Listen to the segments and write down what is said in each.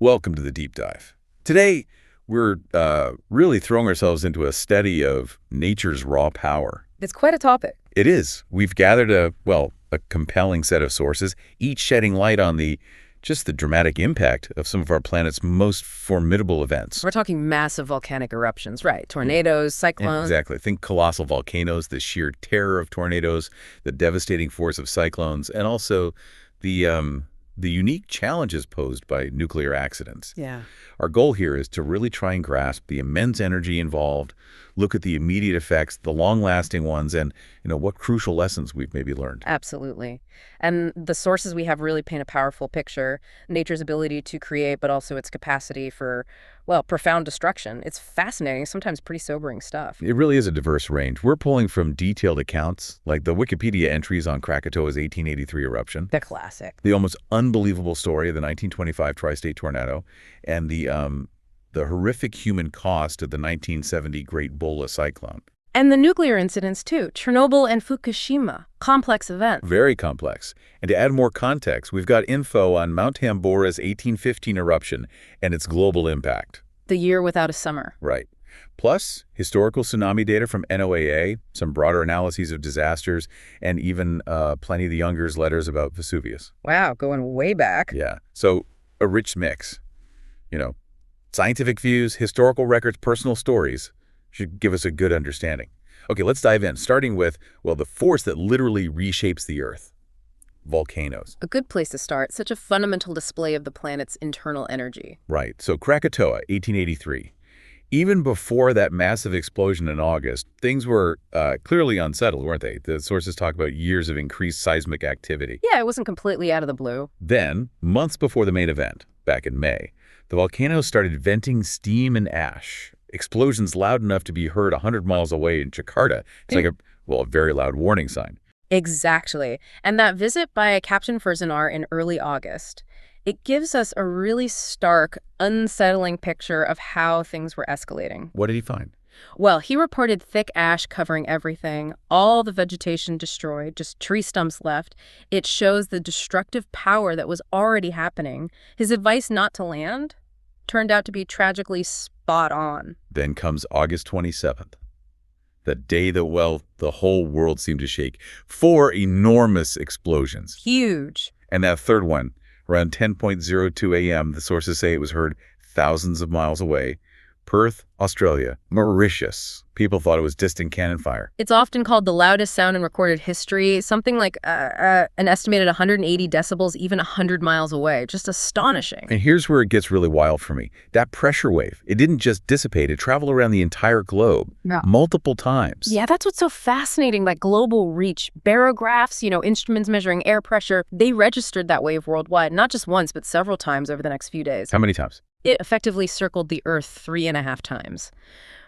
Welcome to the Deep Dive. Today, we're really throwing ourselves into a study of nature's raw power. It's quite a topic. It is. We've gathered a compelling set of sources, each shedding light on the dramatic impact of some of our planet's most formidable events. We're talking massive volcanic eruptions, right? Tornadoes, cyclones. Exactly. Think colossal volcanoes, the sheer terror of tornadoes, the devastating force of cyclones, and also the unique challenges posed by nuclear accidents. Yeah. Our goal here is to really try and grasp the immense energy involved, look at the immediate effects, the long-lasting ones, and what crucial lessons we've maybe learned. Absolutely. And the sources we have really paint a powerful picture, nature's ability to create, but also its capacity for, profound destruction. It's fascinating, sometimes pretty sobering stuff. It really is a diverse range. We're pulling from detailed accounts, like the Wikipedia entries on Krakatoa's 1883 eruption, The classic. the almost unbelievable story of the 1925 tri-state tornado, and the horrific human cost of the 1970 Great Bhola Cyclone. And the nuclear incidents, too. Chernobyl and Fukushima. Complex events. Very complex. And to add more context, we've got info on Mount Tambora's 1815 eruption and its global impact. The year without a summer. Right. Plus, historical tsunami data from NOAA, some broader analyses of disasters, and even Pliny the Younger's letters about Vesuvius. Wow, going way back. Yeah. So, a rich mix. Scientific views, historical records, personal stories should give us a good understanding. Okay, let's dive in, starting with, the force that literally reshapes the Earth. Volcanoes. A good place to start. Such a fundamental display of the planet's internal energy. Right. So Krakatoa, 1883. Even before that massive explosion in August, things were clearly unsettled, weren't they? The sources talk about years of increased seismic activity. Yeah, it wasn't completely out of the blue. Then, months before the main event, back in May, the volcano started venting steam and ash. Explosions loud enough to be heard 100 miles away in Jakarta. It's like a very loud warning sign. Exactly. And that visit by Captain Furzanar in early August, it gives us a really stark, unsettling picture of how things were escalating. What did he find? Well, he reported thick ash covering everything, all the vegetation destroyed, just tree stumps left. It shows the destructive power that was already happening. His advice not to land turned out to be tragically spot on. Then comes August 27th, the day that, the whole world seemed to shake. 4 enormous explosions. Huge. And that third one, around 10:02 a.m., the sources say it was heard thousands of miles away. Perth, Australia, Mauritius. People thought it was distant cannon fire. It's often called the loudest sound in recorded history, something like an estimated 180 decibels, even 100 miles away. Just astonishing. And here's where it gets really wild for me. That pressure wave, it didn't just dissipate, it traveled around the entire globe multiple times. Yeah, that's what's so fascinating, that global reach. Barographs, instruments measuring air pressure, they registered that wave worldwide, not just once, but several times over the next few days. How many times? It effectively circled the Earth 3.5 times,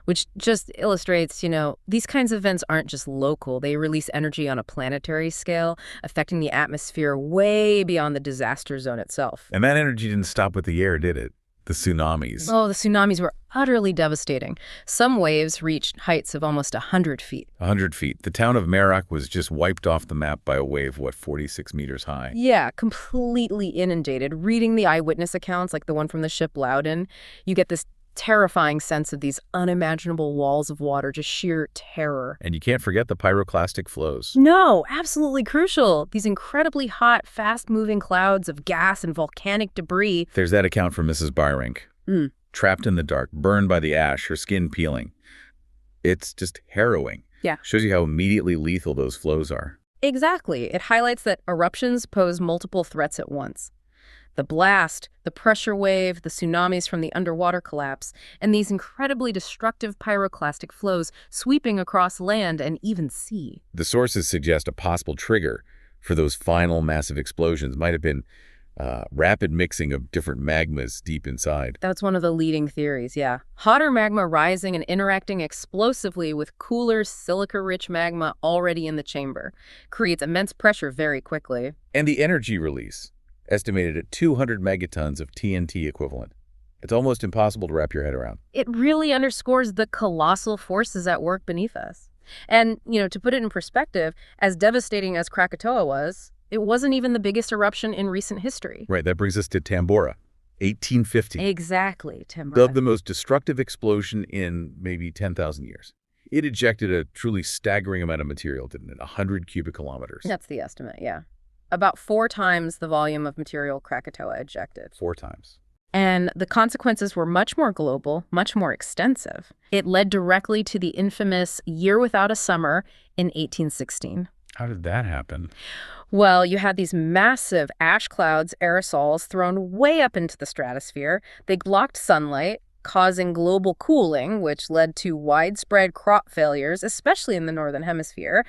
which just illustrates, these kinds of events aren't just local. They release energy on a planetary scale, affecting the atmosphere way beyond the disaster zone itself. And that energy didn't stop with the air, did it? The tsunamis. Oh, the tsunamis were utterly devastating. Some waves reached heights of almost 100 feet. 100 feet. The town of Merak was just wiped off the map by a wave, 46 meters high? Yeah, completely inundated. Reading the eyewitness accounts, like the one from the ship Loudon, you get this terrifying sense of these unimaginable walls of water, just sheer terror. And you can't forget the pyroclastic flows. No, absolutely crucial. These incredibly hot, fast-moving clouds of gas and volcanic debris. There's that account from Mrs. Byrink. Trapped in the dark, burned by the ash, her skin peeling. It's just harrowing. Yeah. Shows you how immediately lethal those flows are. Exactly. It highlights that eruptions pose multiple threats at once. The blast, the pressure wave, the tsunamis from the underwater collapse, and these incredibly destructive pyroclastic flows sweeping across land and even sea. The sources suggest a possible trigger for those final massive explosions might have been rapid mixing of different magmas deep inside. That's one of the leading theories, yeah. Hotter magma rising and interacting explosively with cooler, silica-rich magma already in the chamber creates immense pressure very quickly. And the energy release, estimated at 200 megatons of TNT equivalent. It's almost impossible to wrap your head around. It really underscores the colossal forces at work beneath us. And, to put it in perspective, as devastating as Krakatoa was, it wasn't even the biggest eruption in recent history. Right, that brings us to Tambora, 1850. Exactly, Tambora. The most destructive explosion in maybe 10,000 years. It ejected a truly staggering amount of material, didn't it? 100 cubic kilometers. That's the estimate, yeah. About 4 times the volume of material Krakatoa ejected. 4 times. And the consequences were much more global, much more extensive. It led directly to the infamous Year Without a Summer in 1816. How did that happen? Well, you had these massive ash clouds, aerosols, thrown way up into the stratosphere. They blocked sunlight, causing global cooling, which led to widespread crop failures, especially in the northern hemisphere,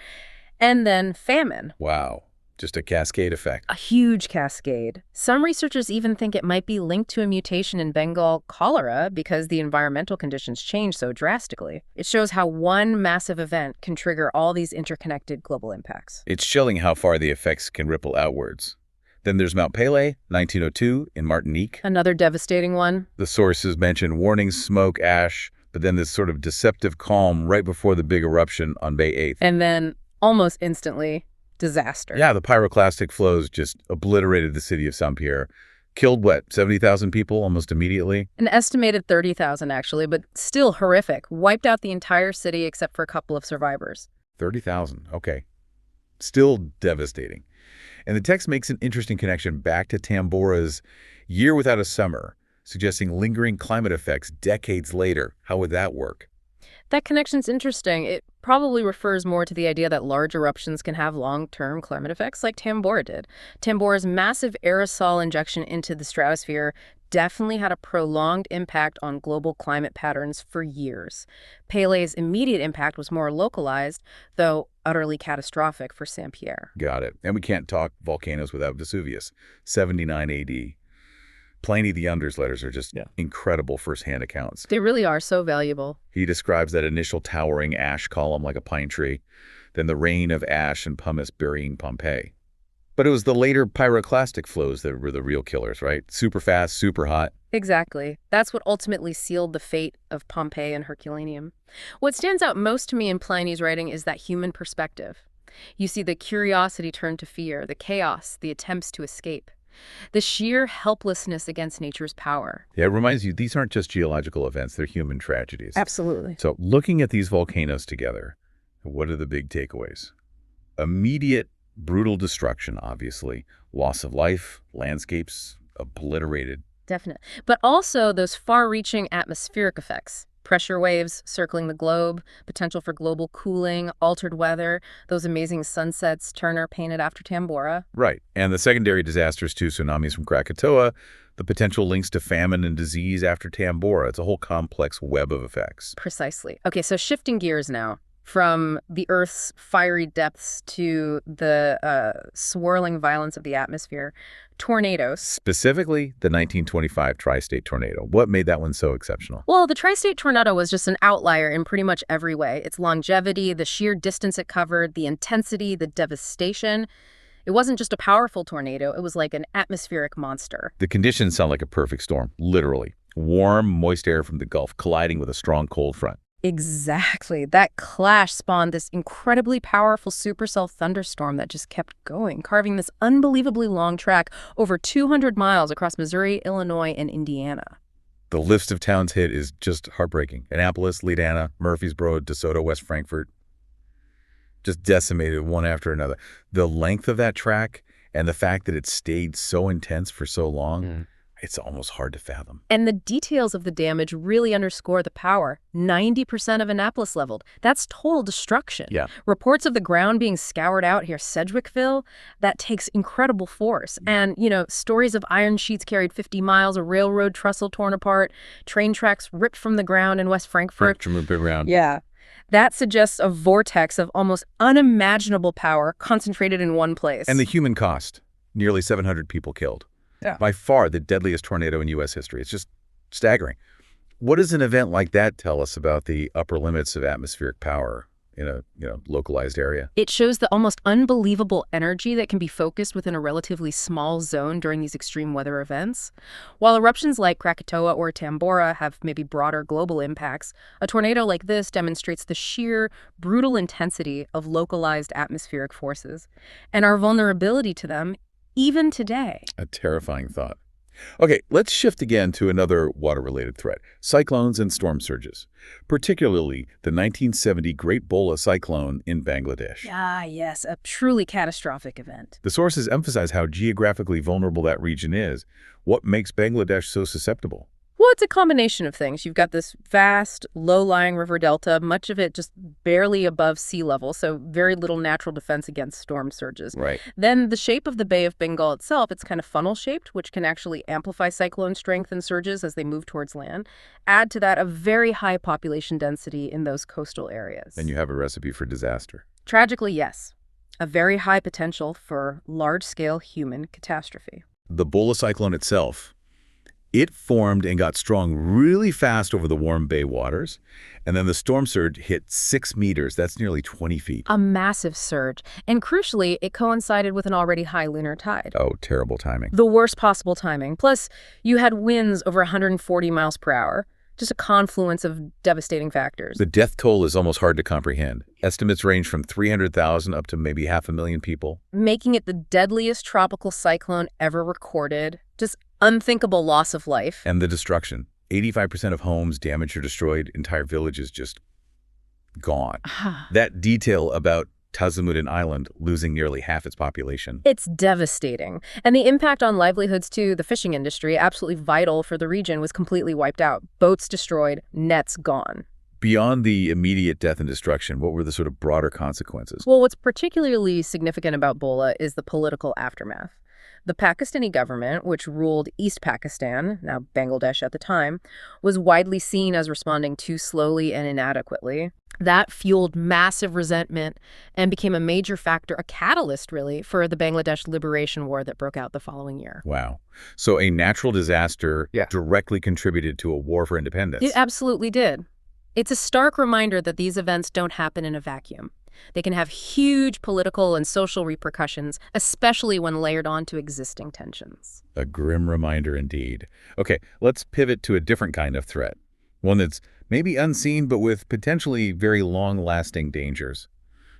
and then famine. Wow. Just a cascade effect. A huge cascade. Some researchers even think it might be linked to a mutation in Bengal cholera because the environmental conditions changed so drastically. It shows how one massive event can trigger all these interconnected global impacts. It's chilling how far the effects can ripple outwards. Then there's Mount Pelée, 1902, in Martinique. Another devastating one. The sources mention warnings, smoke, ash, but then this sort of deceptive calm right before the big eruption on May 8th. And then, almost instantly, disaster. Yeah, the pyroclastic flows just obliterated the city of Saint-Pierre. Killed, what, 70,000 people almost immediately? An estimated 30,000, actually, but still horrific. Wiped out the entire city except for a couple of survivors. 30,000, okay. Still devastating. And the text makes an interesting connection back to Tambora's Year Without a Summer, suggesting lingering climate effects decades later. How would that work? That connection's interesting. It probably refers more to the idea that large eruptions can have long-term climate effects like Tambora did. Tambora's massive aerosol injection into the stratosphere definitely had a prolonged impact on global climate patterns for years. Pelé's immediate impact was more localized, though utterly catastrophic for Saint-Pierre. Got it. And we can't talk volcanoes without Vesuvius, 79 AD. Pliny the Under's letters are just incredible first-hand accounts. They really are so valuable. He describes that initial towering ash column like a pine tree, then the rain of ash and pumice burying Pompeii. But it was the later pyroclastic flows that were the real killers, right? Super fast, super hot. Exactly. That's what ultimately sealed the fate of Pompeii and Herculaneum. What stands out most to me in Pliny's writing is that human perspective. You see the curiosity turned to fear, the chaos, the attempts to escape. The sheer helplessness against nature's power. Yeah, it reminds you, these aren't just geological events, they're human tragedies. Absolutely. So looking at these volcanoes together, what are the big takeaways? Immediate, brutal destruction, obviously. Loss of life, landscapes obliterated. Definitely. But also those far-reaching atmospheric effects. Pressure waves circling the globe, potential for global cooling, altered weather, those amazing sunsets Turner painted after Tambora. Right. And the secondary disasters too, tsunamis from Krakatoa, the potential links to famine and disease after Tambora. It's a whole complex web of effects. Precisely. Okay, so shifting gears now from the Earth's fiery depths to the swirling violence of the atmosphere. Tornadoes. Specifically, the 1925 tri-state tornado. What made that one so exceptional? Well, the tri-state tornado was just an outlier in pretty much every way. Its longevity, the sheer distance it covered, the intensity, the devastation. It wasn't just a powerful tornado, it was like an atmospheric monster. The conditions sound like a perfect storm, literally. Warm, moist air from the Gulf colliding with a strong cold front. Exactly. That clash spawned this incredibly powerful supercell thunderstorm that just kept going, carving this unbelievably long track over 200 miles across Missouri, Illinois, and Indiana. The list of towns hit is just heartbreaking. Annapolis, Ledana, Murfreesboro, DeSoto, West Frankfort. Just decimated one after another. The length of that track and the fact that it stayed so intense for so long, it's almost hard to fathom. And the details of the damage really underscore the power. 90% of Annapolis leveled. That's total destruction. Yeah. Reports of the ground being scoured out here, Sedgwickville, that takes incredible force. And, stories of iron sheets carried 50 miles, a railroad trestle torn apart, train tracks ripped from the ground in West Frankfort. Yeah. That suggests a vortex of almost unimaginable power concentrated in one place. And the human cost, nearly 700 people killed. Yeah. By far the deadliest tornado in U.S. history. It's just staggering. What does an event like that tell us about the upper limits of atmospheric power in a localized area? It shows the almost unbelievable energy that can be focused within a relatively small zone during these extreme weather events. While eruptions like Krakatoa or Tambora have maybe broader global impacts, a tornado like this demonstrates the sheer, brutal intensity of localized atmospheric forces and our vulnerability to them even today. A terrifying thought. Okay, let's shift again to another water-related threat, cyclones and storm surges, particularly the 1970 Great Bhola Cyclone in Bangladesh. Ah, yes, a truly catastrophic event. The sources emphasize how geographically vulnerable that region is. What makes Bangladesh so susceptible? Well, it's a combination of things. You've got this vast, low-lying river delta, much of it just barely above sea level, so very little natural defense against storm surges. Right. Then the shape of the Bay of Bengal itself, it's kind of funnel-shaped, which can actually amplify cyclone strength and surges as they move towards land. Add to that a very high population density in those coastal areas. And you have a recipe for disaster. Tragically, yes. A very high potential for large-scale human catastrophe. The Bhola cyclone itself, it formed and got strong really fast over the warm bay waters, and then the storm surge hit 6 meters. That's nearly 20 feet. A massive surge. And crucially, it coincided with an already high lunar tide. Oh, terrible timing. The worst possible timing. Plus, you had winds over 140 miles per hour. Just a confluence of devastating factors. The death toll is almost hard to comprehend. Estimates range from 300,000 up to maybe 500,000 people. Making it the deadliest tropical cyclone ever recorded. Just unthinkable loss of life. And the destruction. 85% of homes damaged or destroyed. Entire villages just gone. That detail about Tazamuddin Island losing nearly half its population. It's devastating. And the impact on livelihoods, too, the fishing industry, absolutely vital for the region, was completely wiped out. Boats destroyed, nets gone. Beyond the immediate death and destruction, what were the sort of broader consequences? Well, what's particularly significant about Bhola is the political aftermath. The Pakistani government, which ruled East Pakistan, now Bangladesh at the time, was widely seen as responding too slowly and inadequately. That fueled massive resentment and became a major factor, a catalyst, really, for the Bangladesh Liberation War that broke out the following year. Wow. So a natural disaster directly contributed to a war for independence. It absolutely did. It's a stark reminder that these events don't happen in a vacuum. They can have huge political and social repercussions, especially when layered onto existing tensions. A grim reminder indeed. Okay, let's pivot to a different kind of threat. One that's maybe unseen, but with potentially very long-lasting dangers.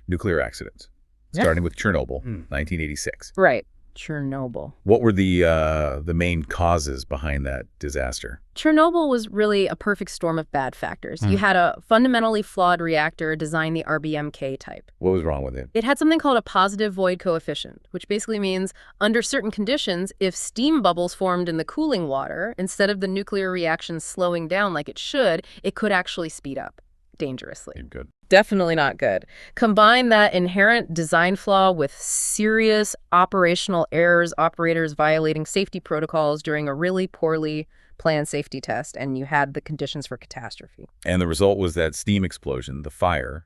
Nuclear accidents. Starting with Chernobyl, 1986. Right. Chernobyl. What were the main causes behind that disaster? Chernobyl was really a perfect storm of bad factors. You had a fundamentally flawed reactor designed the RBMK type. What was wrong with it? It had something called a positive void coefficient, which basically means under certain conditions, if steam bubbles formed in the cooling water, instead of the nuclear reaction slowing down like it should, it could actually speed up dangerously. Good. Definitely not good. Combine that inherent design flaw with serious operational errors, operators violating safety protocols during a really poorly planned safety test, and you had the conditions for catastrophe. And the result was that steam explosion, the fire,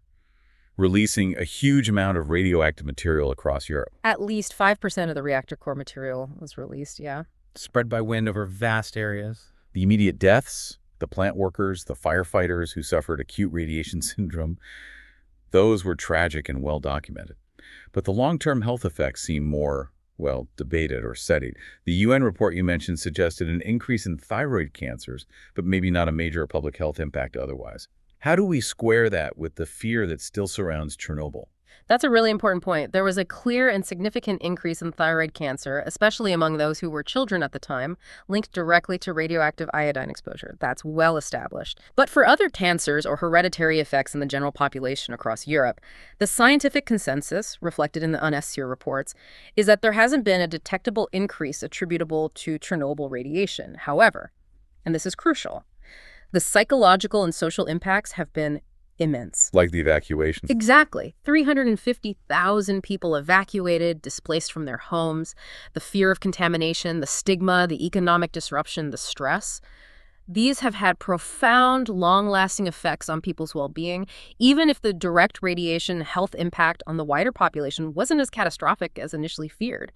releasing a huge amount of radioactive material across Europe. At least 5% of the reactor core material was released, yeah. Spread by wind over vast areas. The immediate deaths, the plant workers, the firefighters who suffered acute radiation syndrome, those were tragic and well documented. But the long-term health effects seem more, well, debated or studied. The UN report you mentioned suggested an increase in thyroid cancers, but maybe not a major public health impact otherwise. How do we square that with the fear that still surrounds Chernobyl? That's a really important point. There was a clear and significant increase in thyroid cancer, especially among those who were children at the time, linked directly to radioactive iodine exposure. That's well established. But for other cancers or hereditary effects in the general population across Europe, the scientific consensus, reflected in the UNSCR reports, is that there hasn't been a detectable increase attributable to Chernobyl radiation. However, and this is crucial, the psychological and social impacts have been immense. Like the evacuations? Exactly. 350,000 people evacuated, displaced from their homes. The fear of contamination, the stigma, the economic disruption, the stress. These have had profound, long-lasting effects on people's well-being, even if the direct radiation health impact on the wider population wasn't as catastrophic as initially feared.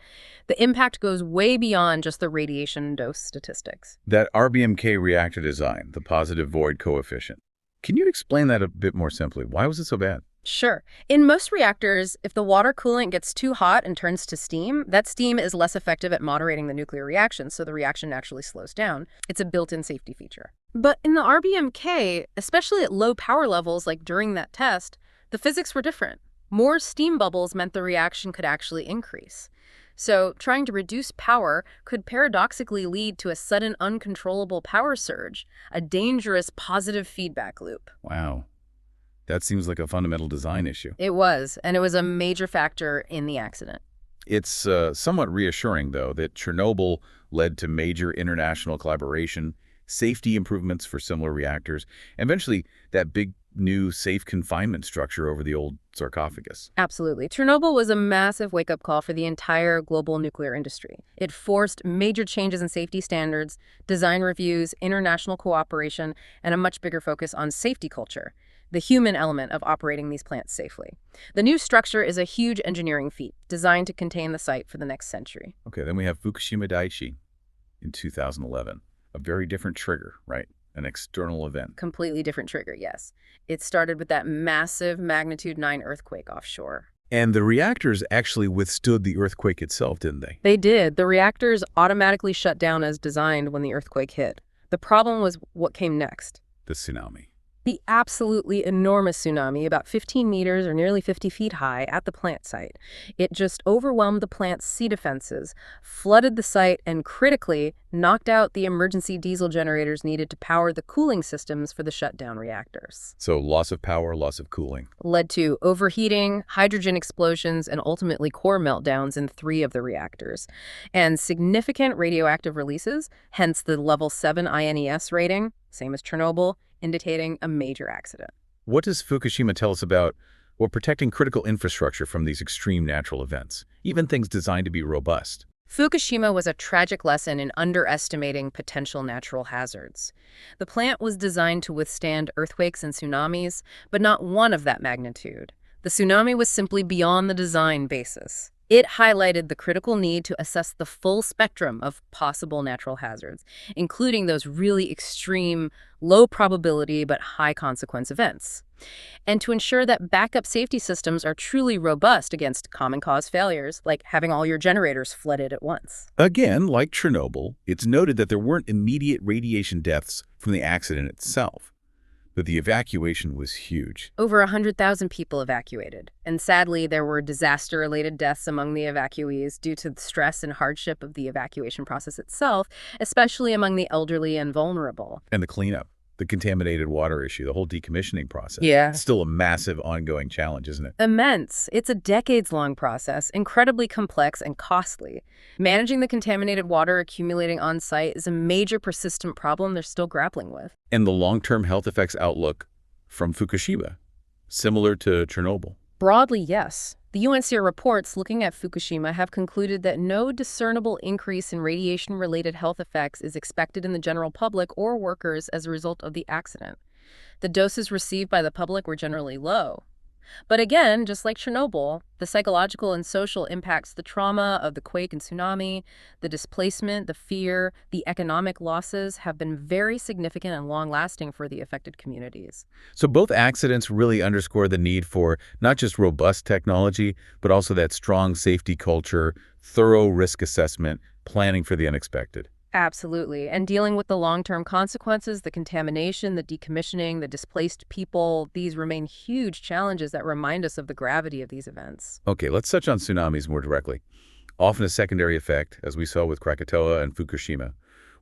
The impact goes way beyond just the radiation dose statistics. That RBMK reactor design, the positive void coefficient. Can you explain that a bit more simply? Why was it so bad? Sure. In most reactors, if the water coolant gets too hot and turns to steam, that steam is less effective at moderating the nuclear reaction, so the reaction naturally slows down. It's a built-in safety feature. But in the RBMK, especially at low power levels like during that test, the physics were different. More steam bubbles meant the reaction could actually increase. So, trying to reduce power could paradoxically lead to a sudden uncontrollable power surge, a dangerous positive feedback loop. Wow. That seems like a fundamental design issue. It was, and it was a major factor in the accident. It's somewhat reassuring, though, that Chernobyl led to major international collaboration, safety improvements for similar reactors, and eventually that big new safe confinement structure over the old sarcophagus. Absolutely. Chernobyl was a massive wake-up call for the entire global nuclear industry. It forced major changes in safety standards, design reviews, international cooperation, and a much bigger focus on safety culture, the human element of operating these plants safely. The new structure is a huge engineering feat, designed to contain the site for the next century. Okay, then we have Fukushima Daiichi in 2011. A very different trigger, right? An external event. Completely different trigger, yes. It started with that massive magnitude 9 earthquake offshore. And the reactors actually withstood the earthquake itself, didn't they? They did. The reactors automatically shut down as designed when the earthquake hit. The problem was what came next. The tsunami. The absolutely enormous tsunami, about 15 meters or nearly 50 feet high, at the plant site. It just overwhelmed the plant's sea defenses, flooded the site, and critically knocked out the emergency diesel generators needed to power the cooling systems for the shutdown reactors. So loss of power, loss of cooling. Led to overheating, hydrogen explosions, and ultimately core meltdowns in 3 of the reactors. And significant radioactive releases, hence the level 7 INES rating, same as Chernobyl, indicating a major accident. What does Fukushima tell us about protecting critical infrastructure from these extreme natural events, even things designed to be robust? Fukushima was a tragic lesson in underestimating potential natural hazards. The plant was designed to withstand earthquakes and tsunamis, but not one of that magnitude. The tsunami was simply beyond the design basis. It highlighted the critical need to assess the full spectrum of possible natural hazards, including those really extreme, low probability but high consequence events, and to ensure that backup safety systems are truly robust against common cause failures, like having all your generators flooded at once. Again, like Chernobyl, it's noted that there weren't immediate radiation deaths from the accident itself, but the evacuation was huge. Over 100,000 people evacuated, and sadly there were disaster-related deaths among the evacuees due to the stress and hardship of the evacuation process itself, especially among the elderly and vulnerable. And the cleanup, the contaminated water issue, the whole decommissioning process. Yeah. It's still a massive ongoing challenge, isn't it? Immense. It's a decades-long process, incredibly complex and costly. Managing the contaminated water accumulating on site is a major persistent problem they're still grappling with. And the long-term health effects outlook from Fukushima, similar to Chernobyl. Broadly, yes. The UNCR reports looking at Fukushima have concluded that no discernible increase in radiation-related health effects is expected in the general public or workers as a result of the accident. The doses received by the public were generally low. But again, just like Chernobyl, the psychological and social impacts, the trauma of the quake and tsunami, the displacement, the fear, the economic losses have been very significant and long-lasting for the affected communities. So both accidents really underscore the need for not just robust technology, but also that strong safety culture, thorough risk assessment, planning for the unexpected. Absolutely. And dealing with the long-term consequences, the contamination, the decommissioning, the displaced people, these remain huge challenges that remind us of the gravity of these events. Okay, let's touch on tsunamis more directly. Often a secondary effect, as we saw with Krakatoa and Fukushima.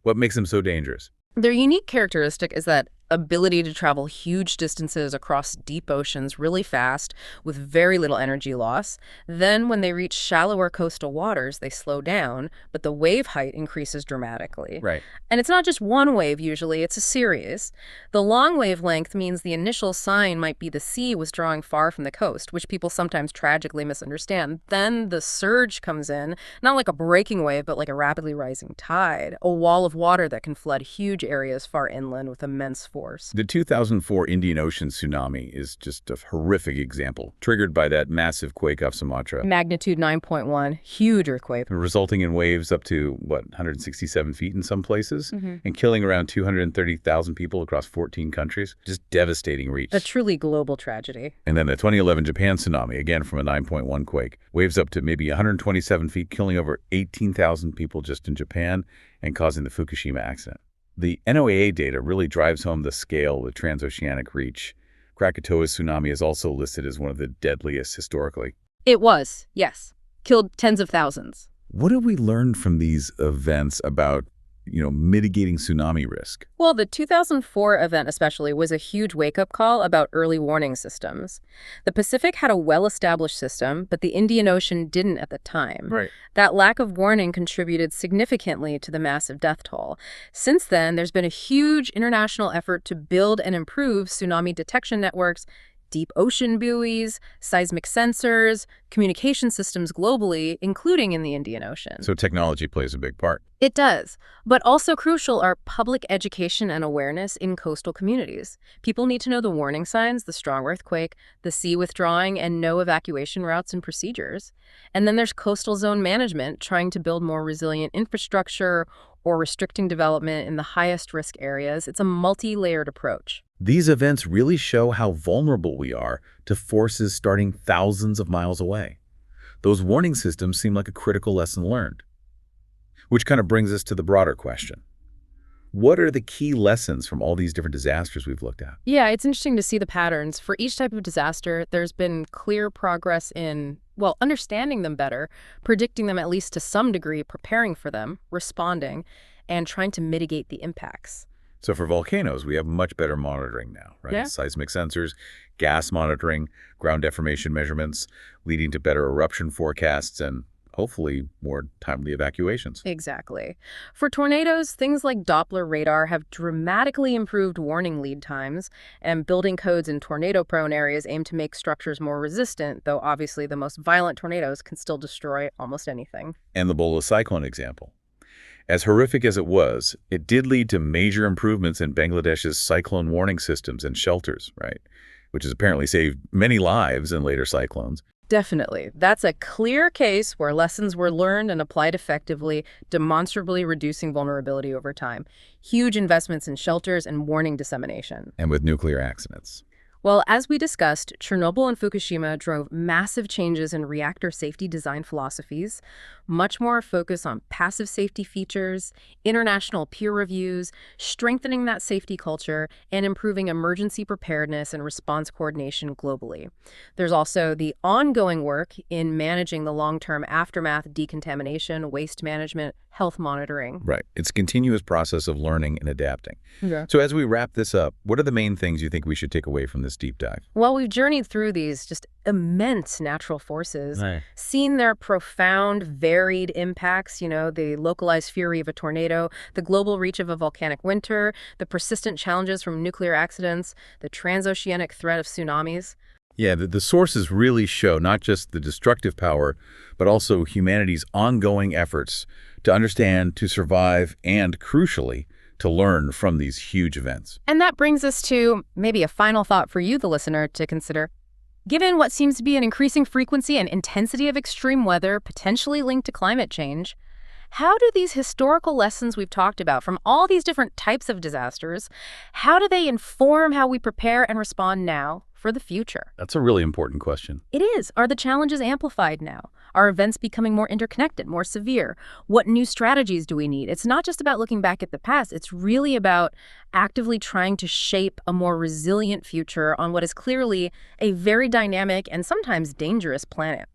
What makes them so dangerous? Their unique characteristic is that ability to travel huge distances across deep oceans really fast with very little energy loss. Then when they reach shallower coastal waters, they slow down, but the wave height increases dramatically. Right. And it's not just one wave usually, it's a series. The long wavelength means the initial sign might be the sea was drawing far from the coast, which people sometimes tragically misunderstand. Then the surge comes in, not like a breaking wave, but like a rapidly rising tide, a wall of water that can flood huge areas far inland with immense force. The 2004 Indian Ocean tsunami is just a horrific example, triggered by that massive quake off Sumatra. Magnitude 9.1, huge earthquake. Resulting in waves up to, 167 feet in some places, and killing around 230,000 people across 14 countries. Just devastating reach. A truly global tragedy. And then the 2011 Japan tsunami, again from a 9.1 quake. Waves up to maybe 127 feet, killing over 18,000 people just in Japan and causing the Fukushima accident. The NOAA data really drives home the scale of the transoceanic reach. Krakatoa's tsunami is also listed as one of the deadliest historically. It was, yes. Killed tens of thousands. What have we learned from these events about, mitigating tsunami risk? Well, the 2004 event especially was a huge wake-up call about early warning systems. The Pacific had a well-established system, but the Indian Ocean didn't at the time. Right. That lack of warning contributed significantly to the massive death toll. Since then, there's been a huge international effort to build and improve tsunami detection networks, deep ocean buoys, seismic sensors, communication systems globally, including in the Indian Ocean. So technology plays a big part. It does. But also crucial are public education and awareness in coastal communities. People need to know the warning signs, the strong earthquake, the sea withdrawing, and know evacuation routes and procedures. And then there's coastal zone management, trying to build more resilient infrastructure or restricting development in the highest risk areas. It's a multi-layered approach. These events really show how vulnerable we are to forces starting thousands of miles away. Those warning systems seem like a critical lesson learned. Which kind of brings us to the broader question. What are the key lessons from all these different disasters we've looked at? Yeah, it's interesting to see the patterns. For each type of disaster, there's been clear progress in, understanding them better, predicting them at least to some degree, preparing for them, responding, and trying to mitigate the impacts. So for volcanoes, we have much better monitoring now, right? Yeah. Seismic sensors, gas monitoring, ground deformation measurements, leading to better eruption forecasts and hopefully more timely evacuations. Exactly. For tornadoes, things like Doppler radar have dramatically improved warning lead times, and building codes in tornado-prone areas aim to make structures more resistant, though obviously the most violent tornadoes can still destroy almost anything. And the Bhola Cyclone example. As horrific as it was, it did lead to major improvements in Bangladesh's cyclone warning systems and shelters, right? Which has apparently saved many lives in later cyclones. Definitely. That's a clear case where lessons were learned and applied effectively, demonstrably reducing vulnerability over time. Huge investments in shelters and warning dissemination. And with nuclear accidents. Well, as we discussed, Chernobyl and Fukushima drove massive changes in reactor safety design philosophies, much more focus on passive safety features, international peer reviews, strengthening that safety culture, and improving emergency preparedness and response coordination globally. There's also the ongoing work in managing the long-term aftermath, decontamination, waste management, health monitoring. Right. It's a continuous process of learning and adapting. Yeah. So as we wrap this up, what are the main things you think we should take away from this deep dive? Well, we've journeyed through these just immense natural forces, Right. seen their profound, varied impacts, the localized fury of a tornado, the global reach of a volcanic winter, the persistent challenges from nuclear accidents, the transoceanic threat of tsunamis. Yeah, the sources really show not just the destructive power, but also humanity's ongoing efforts to understand, to survive, and, crucially, to learn from these huge events. And that brings us to maybe a final thought for you, the listener, to consider. Given what seems to be an increasing frequency and intensity of extreme weather potentially linked to climate change, how do these historical lessons we've talked about from all these different types of disasters, how do they inform how we prepare and respond now for the future? That's a really important question. It is. Are the challenges amplified now? Are events becoming more interconnected, more severe? What new strategies do we need? It's not just about looking back at the past. It's really about actively trying to shape a more resilient future on what is clearly a very dynamic and sometimes dangerous planet.